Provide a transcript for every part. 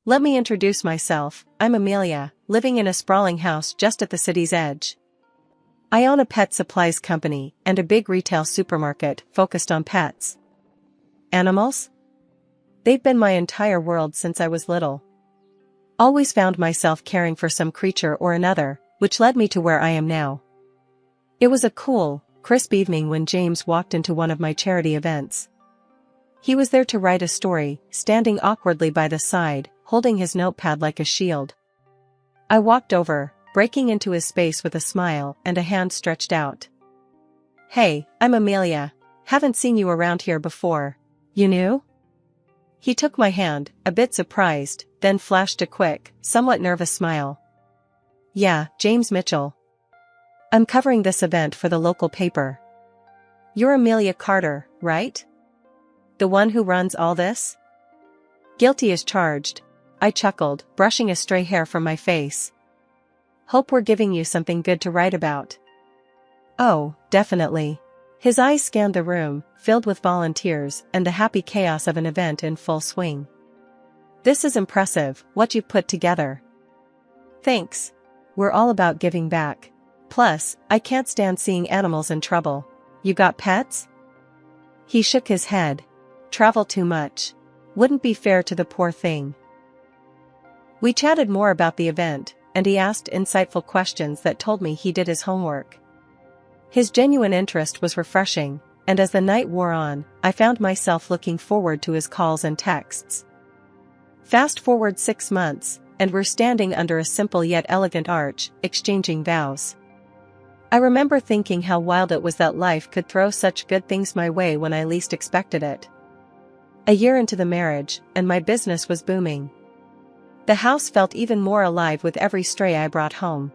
Let me introduce myself, I'm Amelia, living in a sprawling house just at the city's edge. I own a pet supplies company and a big retail supermarket focused on pets. Animals? They've been my entire world since I was little. Always found myself caring for some creature or another, which led me to where I am now. It was a cool, crisp evening when James walked into one of my charity events. He was there to write a story, standing awkwardly by the side, holding his notepad like a shield. I walked over, breaking into his space with a smile and a hand stretched out. "Hey, I'm Amelia. Haven't seen you around here before. You new?" He took my hand, a bit surprised, then flashed a quick, somewhat nervous smile. "Yeah, James Mitchell. I'm covering this event for the local paper." "You're Amelia Carter, right? The one who runs all this?" "Guilty as charged," I chuckled, brushing a stray hair from my face. "Hope we're giving you something good to write about." "Oh, definitely." His eyes scanned the room, filled with volunteers and the happy chaos of an event in full swing. "This is impressive, what you've put together." "Thanks. We're all about giving back. Plus, I can't stand seeing animals in trouble. You got pets?" He shook his head. "Travel too much. Wouldn't be fair to the poor thing." We chatted more about the event, and he asked insightful questions that told me he did his homework. His genuine interest was refreshing, and as the night wore on, I found myself looking forward to his calls and texts. Fast forward 6 months, and we're standing under a simple yet elegant arch, exchanging vows. I remember thinking how wild it was that life could throw such good things my way when I least expected it. A year into the marriage, and my business was booming. The house felt even more alive with every stray I brought home.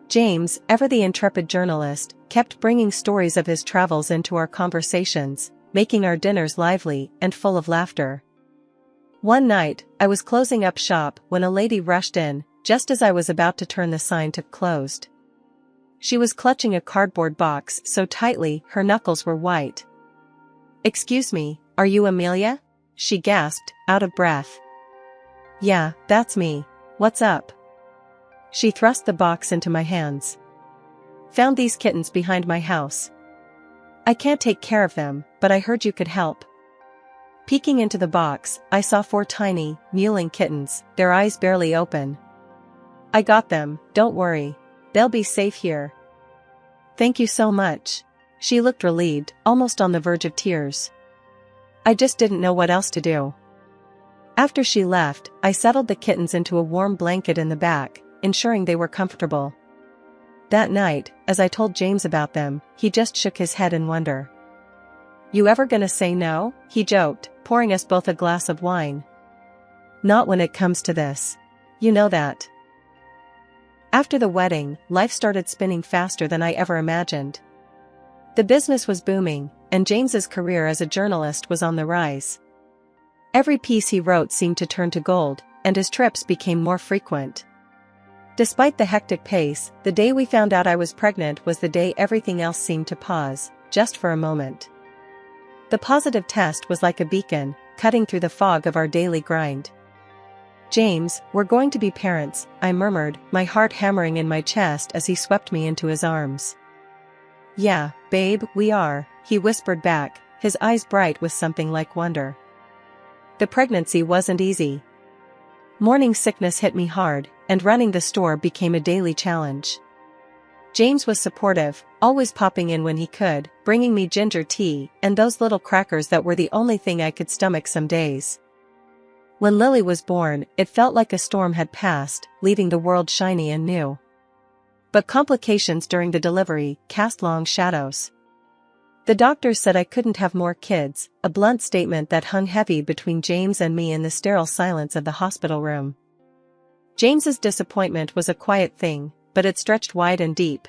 James, ever the intrepid journalist, kept bringing stories of his travels into our conversations, making our dinners lively and full of laughter. One night, I was closing up shop when a lady rushed in, just as I was about to turn the sign to closed. She was clutching a cardboard box so tightly her knuckles were white. "Excuse me, are you Amelia?" she gasped, out of breath. "Yeah, that's me. What's up?" She thrust the box into my hands. "Found these kittens behind my house. I can't take care of them, but I heard you could help." Peeking into the box, I saw 4 tiny, mewling kittens, their eyes barely open. "I got them, don't worry. They'll be safe here." "Thank you so much." She looked relieved, almost on the verge of tears. "I just didn't know what else to do." After she left, I settled the kittens into a warm blanket in the back, ensuring they were comfortable. That night, as I told James about them, he just shook his head in wonder. "You ever gonna say no?" he joked, pouring us both a glass of wine. "Not when it comes to this. You know that." After the wedding, life started spinning faster than I ever imagined. The business was booming, and James's career as a journalist was on the rise. Every piece he wrote seemed to turn to gold, and his trips became more frequent. Despite the hectic pace, the day we found out I was pregnant was the day everything else seemed to pause, just for a moment. The positive test was like a beacon, cutting through the fog of our daily grind. "James, we're going to be parents," I murmured, my heart hammering in my chest as he swept me into his arms. "Yeah, babe, we are," he whispered back, his eyes bright with something like wonder. The pregnancy wasn't easy. Morning sickness hit me hard, and running the store became a daily challenge. James was supportive, always popping in when he could, bringing me ginger tea and those little crackers that were the only thing I could stomach some days. When Lily was born, it felt like a storm had passed, leaving the world shiny and new. But complications during the delivery cast long shadows. The doctors said I couldn't have more kids, a blunt statement that hung heavy between James and me in the sterile silence of the hospital room. James's disappointment was a quiet thing, but it stretched wide and deep.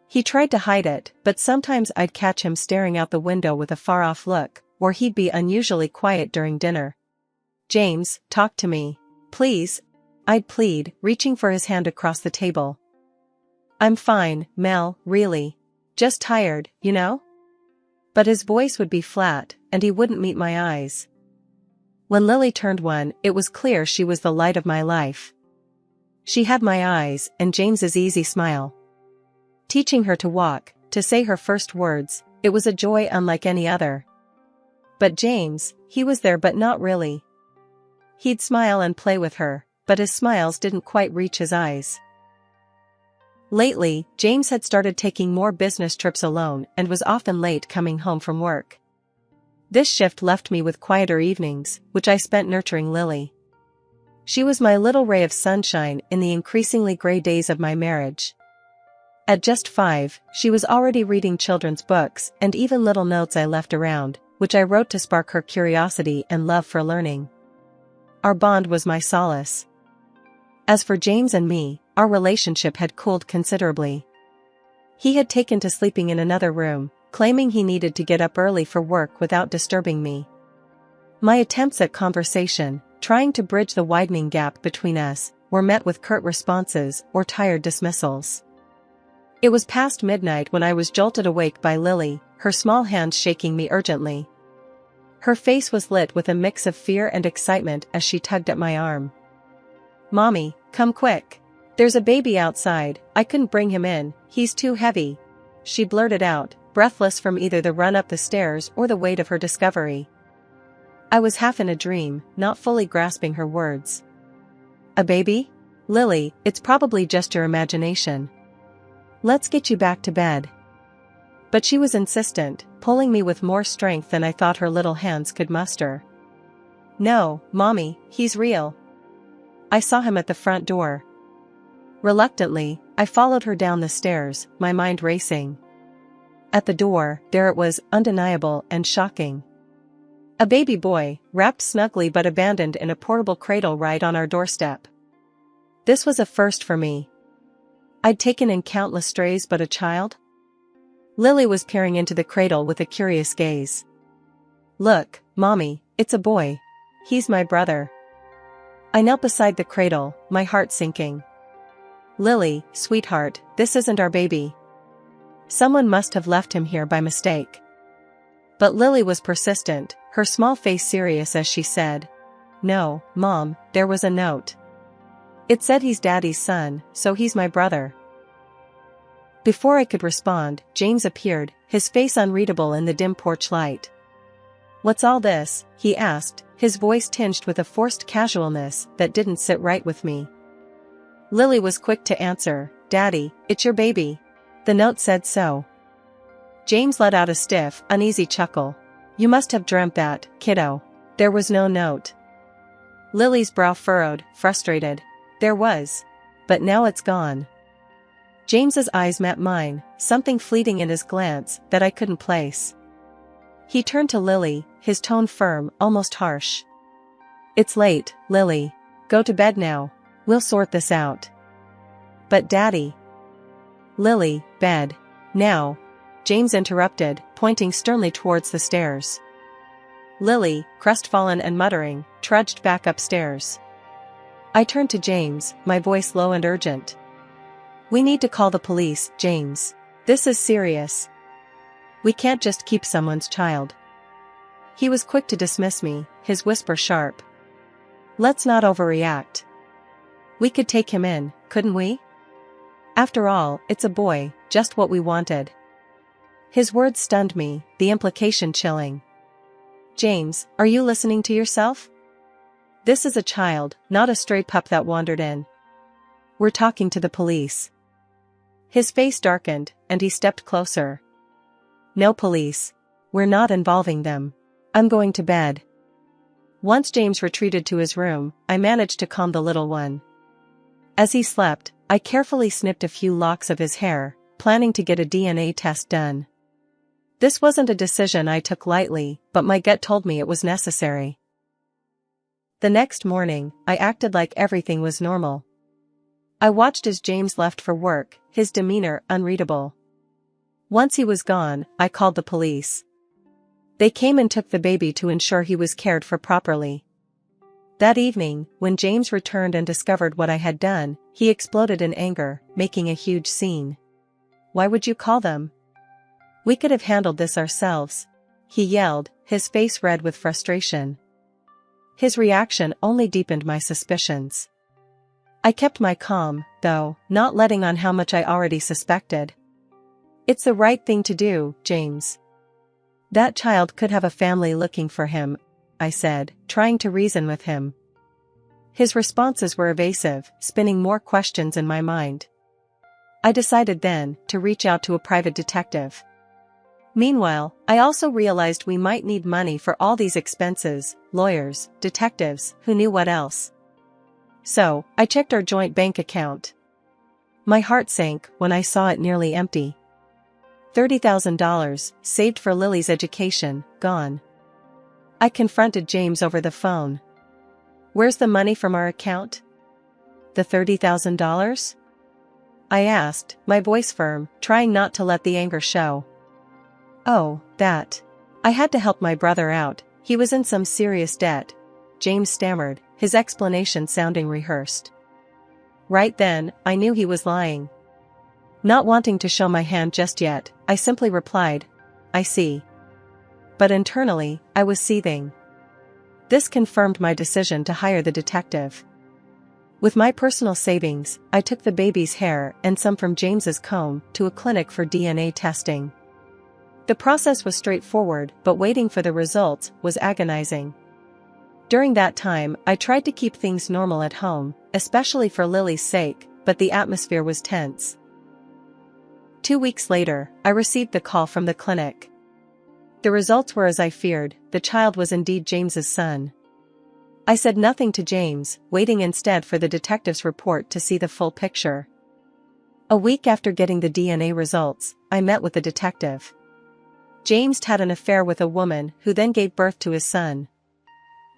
He tried to hide it, but sometimes I'd catch him staring out the window with a far-off look, or he'd be unusually quiet during dinner. "James, talk to me. Please," I'd plead, reaching for his hand across the table. "I'm fine, Mel, really. Just tired, you know?" But his voice would be flat, and he wouldn't meet my eyes. When Lily turned 1, it was clear she was the light of my life. She had my eyes and James's easy smile. Teaching her to walk, to say her first words, it was a joy unlike any other. But James, he was there but not really. He'd smile and play with her, but his smiles didn't quite reach his eyes. Lately, James had started taking more business trips alone and was often late coming home from work. This shift left me with quieter evenings, which I spent nurturing Lily. She was my little ray of sunshine in the increasingly gray days of my marriage. At just 5, she was already reading children's books and even little notes I left around, which I wrote to spark her curiosity and love for learning. Our bond was my solace. As for James and me, our relationship had cooled considerably. He had taken to sleeping in another room, claiming he needed to get up early for work without disturbing me. My attempts at conversation, trying to bridge the widening gap between us, were met with curt responses or tired dismissals. It was past midnight when I was jolted awake by Lily, her small hands shaking me urgently. Her face was lit with a mix of fear and excitement as she tugged at my arm. "Mommy, come quick. There's a baby outside, I couldn't bring him in, he's too heavy," she blurted out, breathless from either the run up the stairs or the weight of her discovery. I was half in a dream, not fully grasping her words. "A baby? Lily, it's probably just your imagination. Let's get you back to bed." But she was insistent, pulling me with more strength than I thought her little hands could muster. "No, Mommy, he's real. I saw him at the front door." Reluctantly, I followed her down the stairs, my mind racing. At the door, there it was, undeniable and shocking. A baby boy, wrapped snugly but abandoned in a portable cradle right on our doorstep. This was a first for me. I'd taken in countless strays, but a child? Lily was peering into the cradle with a curious gaze. "Look, Mommy, it's a boy. He's my brother." I knelt beside the cradle, my heart sinking. "Lily, sweetheart, this isn't our baby. Someone must have left him here by mistake." But Lily was persistent, her small face serious as she said, "No, Mom, there was a note. It said he's Daddy's son, so he's my brother." Before I could respond, James appeared, his face unreadable in the dim porch light. "What's all this?" he asked, his voice tinged with a forced casualness that didn't sit right with me. Lily was quick to answer, "Daddy, it's your baby. The note said so." James let out a stiff, uneasy chuckle. "You must have dreamt that, kiddo. There was no note." Lily's brow furrowed, frustrated. "There was. But now it's gone." James's eyes met mine, something fleeting in his glance that I couldn't place. He turned to Lily, his tone firm, almost harsh. "It's late, Lily. Go to bed now. We'll sort this out." "But Daddy." "Lily, bed. Now," James interrupted, pointing sternly towards the stairs. Lily, crestfallen and muttering, trudged back upstairs. I turned to James, my voice low and urgent. "We need to call the police, James. This is serious. We can't just keep someone's child." He was quick to dismiss me, his whisper sharp. "Let's not overreact. We could take him in, couldn't we? After all, it's a boy, just what we wanted." His words stunned me, the implication chilling. "James, are you listening to yourself? This is a child, not a stray pup that wandered in. We're talking to the police." His face darkened, and he stepped closer. "No police. We're not involving them. I'm going to bed." Once James retreated to his room, I managed to calm the little one. As he slept, I carefully snipped a few locks of his hair, planning to get a DNA test done. This wasn't a decision I took lightly, but my gut told me it was necessary. The next morning, I acted like everything was normal. I watched as James left for work, his demeanor unreadable. Once he was gone, I called the police. They came and took the baby to ensure he was cared for properly. That evening, when James returned and discovered what I had done, he exploded in anger, making a huge scene. "Why would you call them? We could have handled this ourselves," he yelled, his face red with frustration. His reaction only deepened my suspicions. I kept my calm, though, not letting on how much I already suspected. It's the right thing to do, James. That child could have a family looking for him, I said, trying to reason with him. His responses were evasive, spinning more questions in my mind. I decided then to reach out to a private detective. Meanwhile, I also realized we might need money for all these expenses, lawyers, detectives, who knew what else. So, I checked our joint bank account. My heart sank when I saw it nearly empty. $30,000, saved for Lily's education, gone. I confronted James over the phone. "Where's the money from our account?" "The $30,000? I asked, my voice firm, trying not to let the anger show. "Oh, that. I had to help my brother out, he was in some serious debt," James stammered, his explanation sounding rehearsed. Right then, I knew he was lying. Not wanting to show my hand just yet, I simply replied, "I see." But internally, I was seething. This confirmed my decision to hire the detective. With my personal savings, I took the baby's hair and some from James's comb to a clinic for DNA testing. The process was straightforward, but waiting for the results was agonizing. During that time, I tried to keep things normal at home, especially for Lily's sake, but the atmosphere was tense. 2 weeks later, I received the call from the clinic. The results were as I feared, the child was indeed James's son. I said nothing to James, waiting instead for the detective's report to see the full picture. A week after getting the DNA results, I met with the detective. James had an affair with a woman who then gave birth to his son.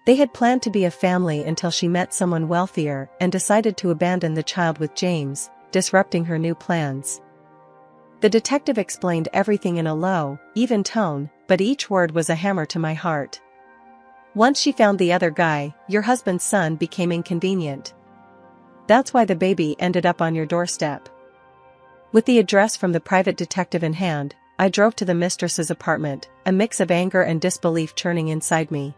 They had planned to be a family until she met someone wealthier and decided to abandon the child with James, disrupting her new plans. The detective explained everything in a low, even tone, but each word was a hammer to my heart. "Once she found the other guy, your husband's son became inconvenient. That's why the baby ended up on your doorstep." With the address from the private detective in hand, I drove to the mistress's apartment, a mix of anger and disbelief churning inside me.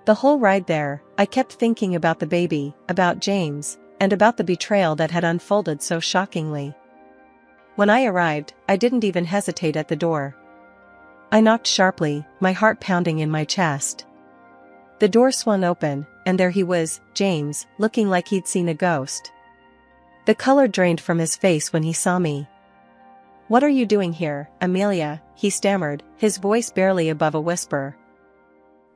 The whole ride there, I kept thinking about the baby, about James, and about the betrayal that had unfolded so shockingly. When I arrived, I didn't even hesitate at the door. I knocked sharply, my heart pounding in my chest. The door swung open, and there he was, James, looking like he'd seen a ghost. The color drained from his face when he saw me. "What are you doing here, Amelia?" he stammered, his voice barely above a whisper.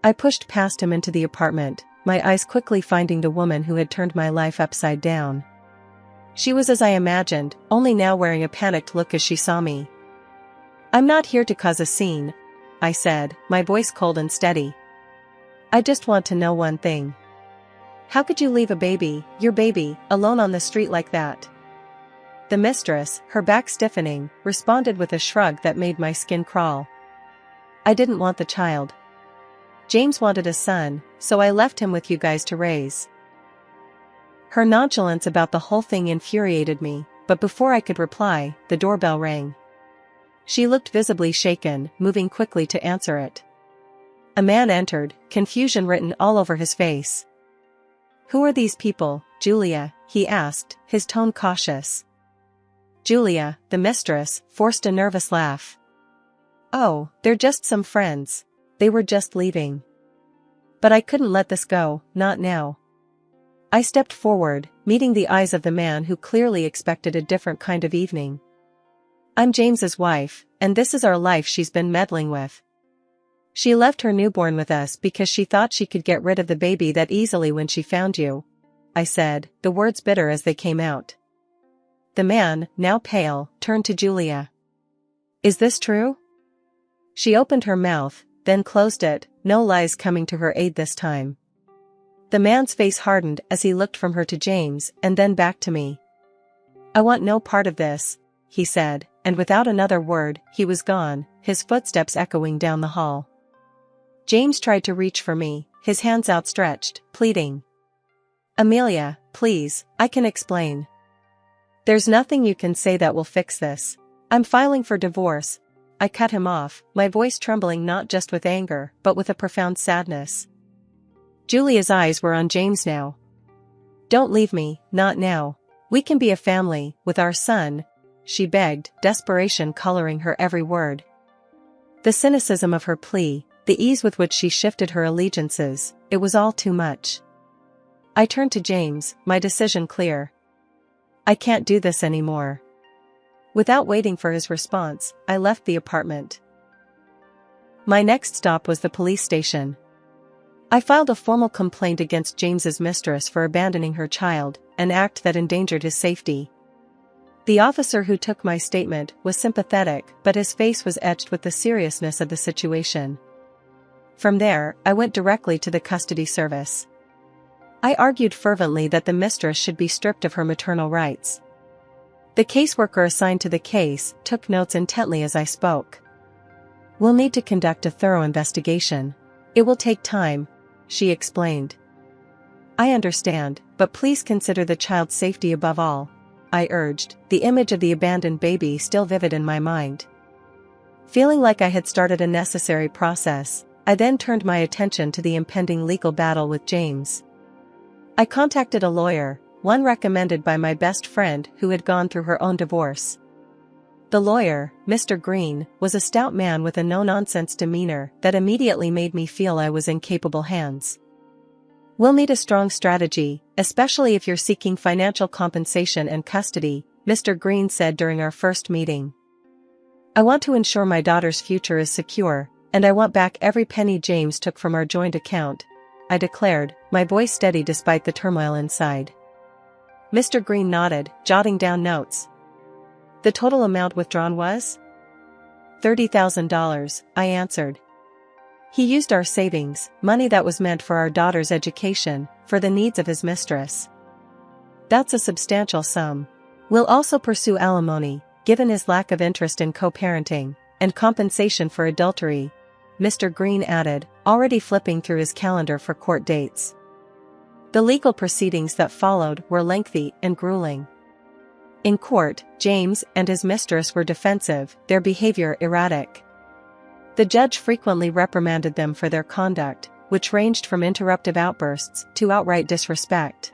I pushed past him into the apartment, my eyes quickly finding the woman who had turned my life upside down. She was as I imagined, only now wearing a panicked look as she saw me. "I'm not here to cause a scene," I said, my voice cold and steady. "I just want to know one thing. How could you leave a baby, your baby, alone on the street like that?" The mistress, her back stiffening, responded with a shrug that made my skin crawl. "I didn't want the child. James wanted a son, so I left him with you guys to raise." Her nonchalance about the whole thing infuriated me, but before I could reply, the doorbell rang. She looked visibly shaken, moving quickly to answer it. A man entered, confusion written all over his face. "Who are these people, Julia?" he asked, his tone cautious. Julia, the mistress, forced a nervous laugh. "Oh, they're just some friends. They were just leaving." But I couldn't let this go, not now. I stepped forward, meeting the eyes of the man who clearly expected a different kind of evening. "I'm James's wife, and this is our life she's been meddling with. She left her newborn with us because she thought she could get rid of the baby that easily when she found you," I said, the words bitter as they came out. The man, now pale, turned to Julia. "Is this true?" She opened her mouth, then closed it, no lies coming to her aid this time. The man's face hardened as he looked from her to James and then back to me. "I want no part of this," he said, and without another word, he was gone, his footsteps echoing down the hall. James tried to reach for me, his hands outstretched, pleading. "Amelia, please, I can explain. There's nothing you can say that will fix this. I'm filing for divorce." I cut him off, my voice trembling not just with anger but with a profound sadness. Julia's eyes were on James now. "Don't leave me, not now. We can be a family, with our son," she begged, desperation coloring her every word. The cynicism of her plea, the ease with which she shifted her allegiances, it was all too much. I turned to James, my decision clear. "I can't do this anymore." Without waiting for his response, I left the apartment. My next stop was the police station. I filed a formal complaint against James's mistress for abandoning her child, an act that endangered his safety. The officer who took my statement was sympathetic, but his face was etched with the seriousness of the situation. From there, I went directly to the custody service. I argued fervently that the mistress should be stripped of her maternal rights. The caseworker assigned to the case took notes intently as I spoke. "We'll need to conduct a thorough investigation. It will take time," she explained. "I understand, but please consider the child's safety above all," I urged, the image of the abandoned baby still vivid in my mind. Feeling like I had started a necessary process, I then turned my attention to the impending legal battle with James. I contacted a lawyer, one recommended by my best friend who had gone through her own divorce. The lawyer, Mr. Green, was a stout man with a no-nonsense demeanor that immediately made me feel I was in capable hands. "We'll need a strong strategy, especially if you're seeking financial compensation and custody," Mr. Green said during our first meeting. "I want to ensure my daughter's future is secure, and I want back every penny James took from our joint account," I declared, my voice steady despite the turmoil inside. Mr. Green nodded, jotting down notes. "The total amount withdrawn was $30,000, I answered. "He used our savings, money that was meant for our daughter's education, for the needs of his mistress." "That's a substantial sum. We'll also pursue alimony, given his lack of interest in co-parenting, and compensation for adultery," Mr. Green added, already flipping through his calendar for court dates. The legal proceedings that followed were lengthy and grueling. In court, James and his mistress were defensive, their behavior erratic. The judge frequently reprimanded them for their conduct, which ranged from interruptive outbursts to outright disrespect.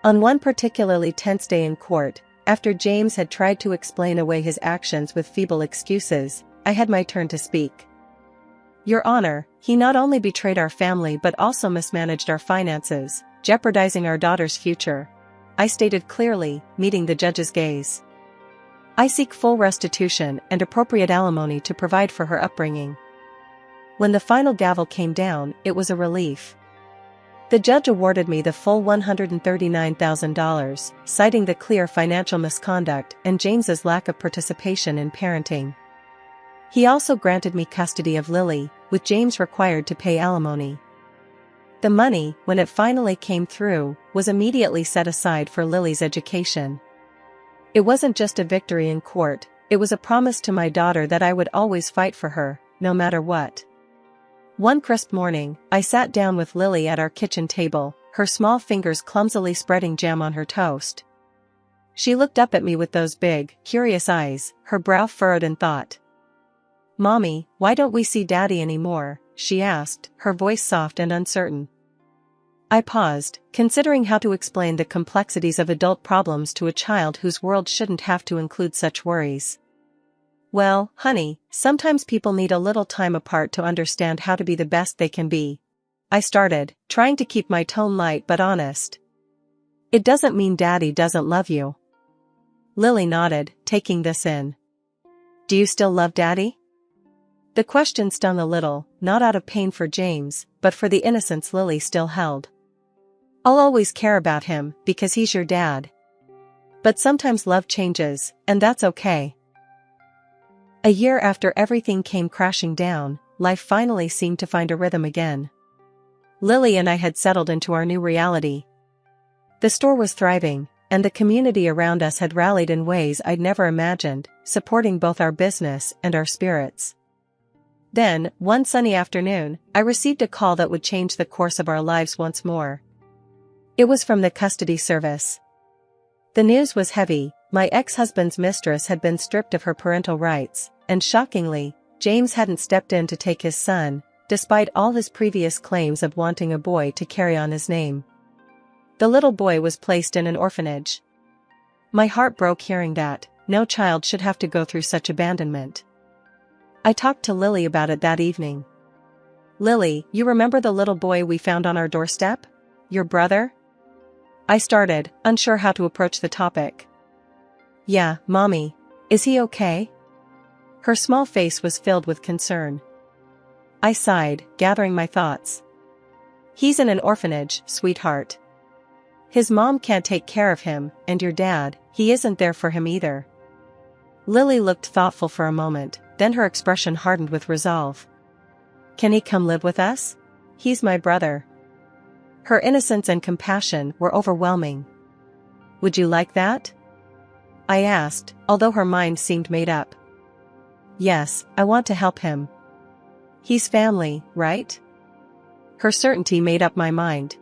On one particularly tense day in court, after James had tried to explain away his actions with feeble excuses, I had my turn to speak. "Your Honor, he not only betrayed our family but also mismanaged our finances, jeopardizing our daughter's future," I stated clearly, meeting the judge's gaze. "I seek full restitution and appropriate alimony to provide for her upbringing." When the final gavel came down, it was a relief. The judge awarded me the full $139,000, citing the clear financial misconduct and James's lack of participation in parenting. He also granted me custody of Lily, with James required to pay alimony. The money, when it finally came through, was immediately set aside for Lily's education. It wasn't just a victory in court, it was a promise to my daughter that I would always fight for her, no matter what. One crisp morning, I sat down with Lily at our kitchen table, her small fingers clumsily spreading jam on her toast. She looked up at me with those big, curious eyes, her brow furrowed in thought. "Mommy, why don't we see Daddy anymore?" she asked, her voice soft and uncertain. I paused, considering how to explain the complexities of adult problems to a child whose world shouldn't have to include such worries. "Well, honey, sometimes people need a little time apart to understand how to be the best they can be," I started, trying to keep my tone light but honest. "It doesn't mean Daddy doesn't love you." Lily nodded, taking this in. "Do you still love Daddy?" The question stung a little, not out of pain for James, but for the innocence Lily still held. "I'll always care about him, because he's your dad. But sometimes love changes, and that's okay." A year after everything came crashing down, life finally seemed to find a rhythm again. Lily and I had settled into our new reality. The store was thriving, and the community around us had rallied in ways I'd never imagined, supporting both our business and our spirits. Then, one sunny afternoon, I received a call that would change the course of our lives once more. It was from the custody service. The news was heavy. My ex-husband's mistress had been stripped of her parental rights, and shockingly, James hadn't stepped in to take his son, despite all his previous claims of wanting a boy to carry on his name. The little boy was placed in an orphanage. My heart broke hearing that. No child should have to go through such abandonment. I talked to Lily about it that evening. "Lily, you remember the little boy we found on our doorstep? Your brother?" I started, unsure how to approach the topic. "Yeah, Mommy. Is he okay?" Her small face was filled with concern. I sighed, gathering my thoughts. "He's in an orphanage, sweetheart. His mom can't take care of him, and your dad, he isn't there for him either." Lily looked thoughtful for a moment, then her expression hardened with resolve. "Can he come live with us? He's my brother." Her innocence and compassion were overwhelming. "Would you like that?" I asked, although her mind seemed made up. "Yes, I want to help him. He's family, right?" Her certainty made up my mind.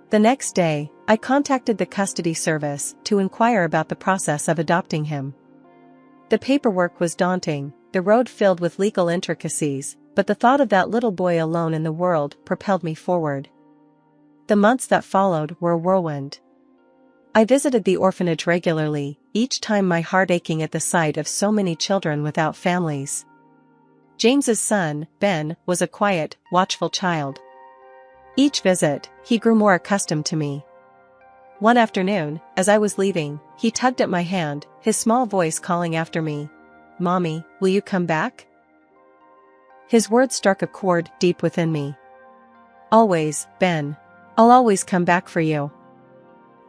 The next day, I contacted the custody service to inquire about the process of adopting him. The paperwork was daunting, the road filled with legal intricacies, but the thought of that little boy alone in the world propelled me forward. The months that followed were a whirlwind. I visited the orphanage regularly, each time my heart aching at the sight of so many children without families. James's son, Ben, was a quiet, watchful child. Each visit, he grew more accustomed to me. One afternoon, as I was leaving, he tugged at my hand, his small voice calling after me, "Mommy, will you come back?" His words struck a chord deep within me. "Always, Ben. I'll always come back for you."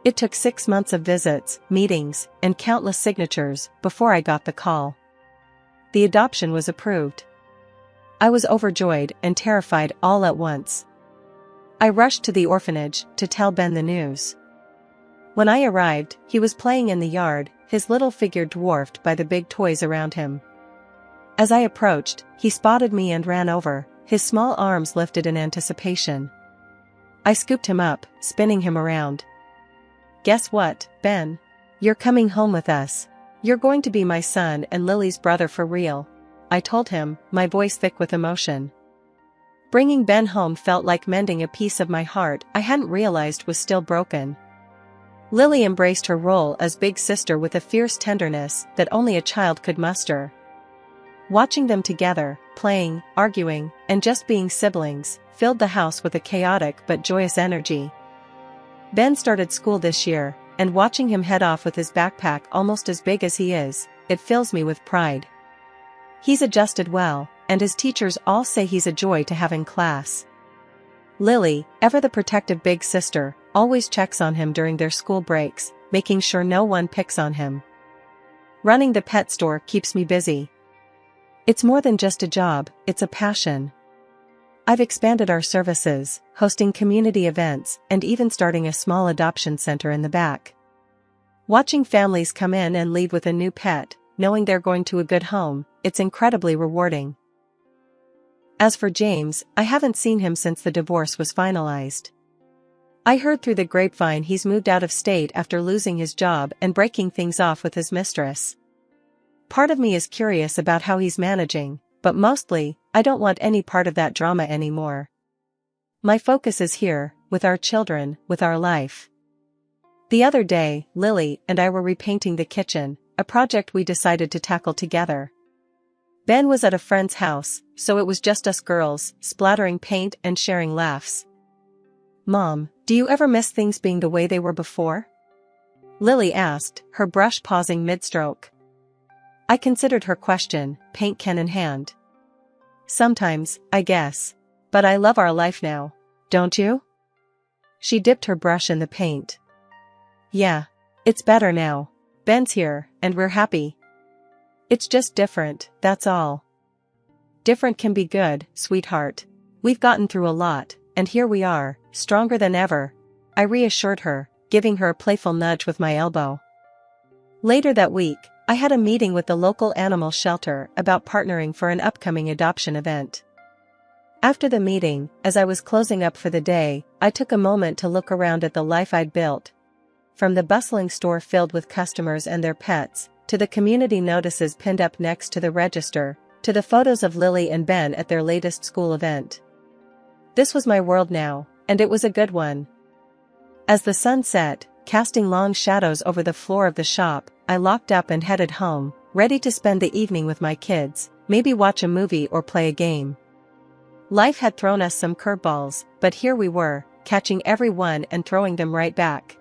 It took 6 months of visits, meetings, and countless signatures before I got the call. The adoption was approved. I was overjoyed and terrified all at once. I rushed to the orphanage to tell Ben the news. When I arrived, he was playing in the yard, his little figure dwarfed by the big toys around him. As I approached, he spotted me and ran over, his small arms lifted in anticipation. I scooped him up, spinning him around. "Guess what, Ben? You're coming home with us. You're going to be my son and Lily's brother for real," I told him, my voice thick with emotion. Bringing Ben home felt like mending a piece of my heart I hadn't realized was still broken. Lily embraced her role as big sister with a fierce tenderness that only a child could muster. Watching them together, playing, arguing, and just being siblings, filled the house with a chaotic but joyous energy. Ben started school this year, and watching him head off with his backpack almost as big as he is, it fills me with pride. He's adjusted well, and his teachers all say he's a joy to have in class. Lily, ever the protective big sister, always checks on him during their school breaks, making sure no one picks on him. Running the pet store keeps me busy. It's more than just a job, it's a passion. I've expanded our services, hosting community events, and even starting a small adoption center in the back. Watching families come in and leave with a new pet, knowing they're going to a good home, it's incredibly rewarding. As for James, I haven't seen him since the divorce was finalized. I heard through the grapevine he's moved out of state after losing his job and breaking things off with his mistress. Part of me is curious about how he's managing, but mostly, I don't want any part of that drama anymore. My focus is here, with our children, with our life. The other day, Lily and I were repainting the kitchen, a project we decided to tackle together. Ben was at a friend's house, so it was just us girls, splattering paint and sharing laughs. "Mom, do you ever miss things being the way they were before?" Lily asked, her brush pausing mid-stroke. I considered her question, paint can in hand. "Sometimes, I guess. But I love our life now. Don't you?" She dipped her brush in the paint. "Yeah. It's better now. Ben's here, and we're happy. It's just different, that's all." "Different can be good, sweetheart. We've gotten through a lot, and here we are, stronger than ever," I reassured her, giving her a playful nudge with my elbow. Later that week, I had a meeting with the local animal shelter about partnering for an upcoming adoption event. After the meeting, as I was closing up for the day, I took a moment to look around at the life I'd built. From the bustling store filled with customers and their pets, to the community notices pinned up next to the register, to the photos of Lily and Ben at their latest school event. This was my world now, and it was a good one. As the sun set, casting long shadows over the floor of the shop, I locked up and headed home, ready to spend the evening with my kids, maybe watch a movie or play a game. Life had thrown us some curveballs, but here we were, catching every one and throwing them right back.